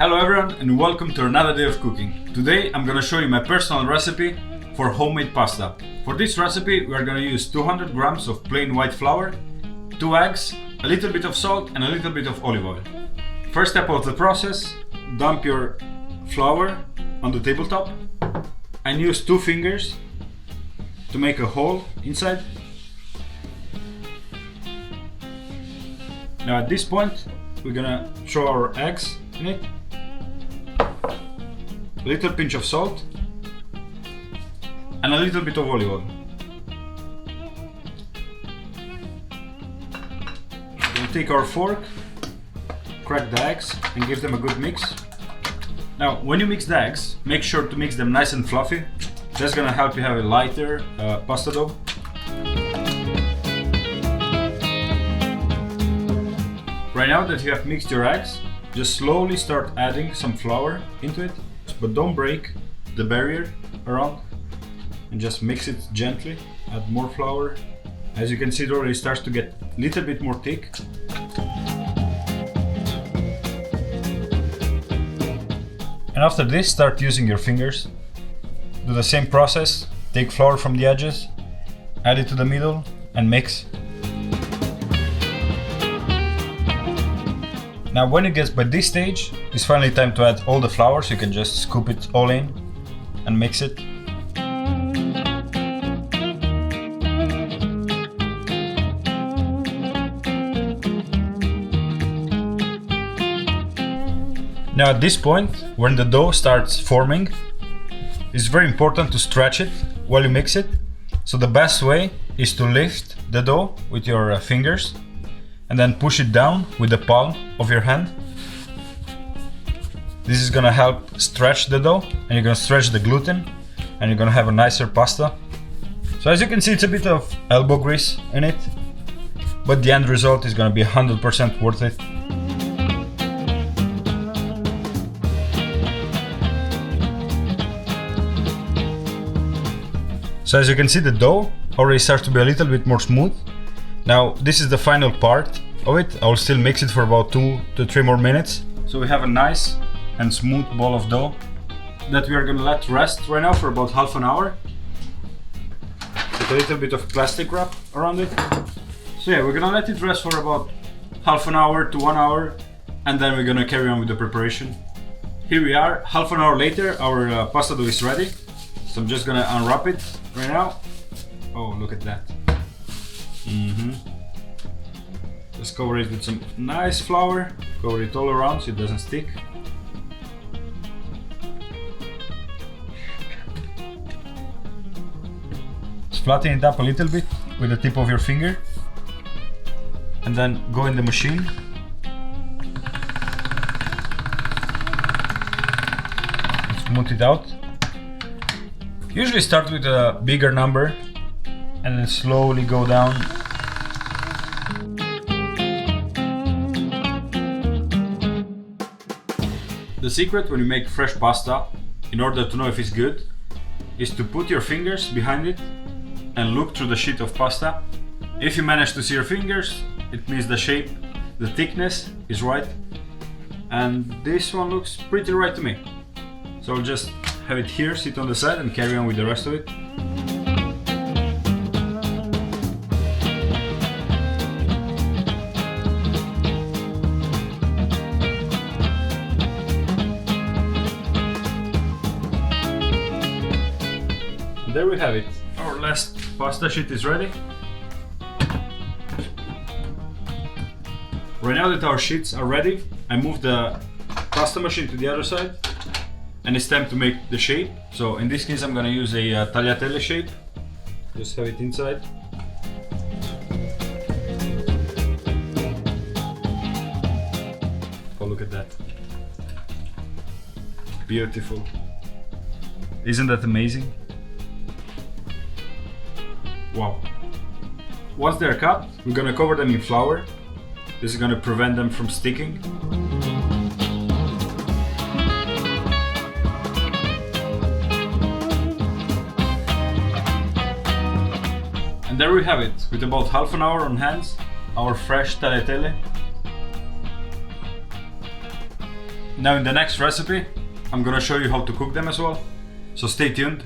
Hello everyone and welcome to another day of cooking. Today I'm gonna show you my personal recipe for homemade pasta. For this recipe we are gonna use 200 grams of plain white flour, 2 eggs, a little bit of salt and a little bit of olive oil. First step of the process, dump your flour on the tabletop and use 2 fingers to make a hole inside. Now at this point we're gonna throw our eggs in it, a little pinch of salt and a little bit of olive oil. We'll take our fork, crack the eggs and give them a good mix. Now when you mix the eggs, make sure to mix them nice and fluffy. That's gonna help you have a lighter pasta dough. Right now that you have mixed your eggs, just slowly start adding some flour into it, but don't break the barrier around and just mix it gently. Add more flour. As you can see, it already starts to get a little bit more thick. And after this, start using your fingers. Do the same process, take flour from the edges, add it to the middle and mix. Now when it gets by this stage, it's finally time to add all the flour, so you can just scoop it all in and mix it. Now at this point, when the dough starts forming, it's very important to stretch it while you mix it. So the best way is to lift the dough with your fingers and then push it down with the palm of your hand. This is gonna help stretch the dough and you're gonna stretch the gluten and you're gonna have a nicer pasta. So as you can see, it's a bit of elbow grease in it, but the end result is gonna be 100% worth it. So as you can see, the dough already starts to be a little bit more smooth. Now this is the final part of it. I will still mix it for about 2 to 3 more minutes. So we have a nice and smooth ball of dough that we are gonna let rest right now for about half an hour. With a little bit of plastic wrap around it. So yeah, we're gonna let it rest for about half an hour to 1 hour and then we're gonna carry on with the preparation. Here we are, half an hour later, our pasta dough is ready. So I'm just gonna unwrap it right now. Oh, look at that. Just cover it with some nice flour. Cover it all around so it doesn't stick. Just flatten it up a little bit with the tip of your finger. And then go in the machine. Smooth it out. Usually start with a bigger number and then slowly go down. The secret when you make fresh pasta, in order to know if it's good, is to put your fingers behind it and look through the sheet of pasta. If you manage to see your fingers, it means the shape, the thickness is right. And this one looks pretty right to me. So I'll just have it here, sit on the side and carry on with the rest of it. And there we have it. Our last pasta sheet is ready. Right now that our sheets are ready, I move the pasta machine to the other side. And it's time to make the shape. So in this case I'm gonna use a tagliatelle shape. Just have it inside. Oh, look at that. Beautiful. Isn't that amazing? Wow. Once they're cut, we're gonna cover them in flour. This is gonna prevent them from sticking. And there we have it, with about half an hour on hands, our fresh tagliatelle. Now in the next recipe, I'm gonna show you how to cook them as well. So stay tuned.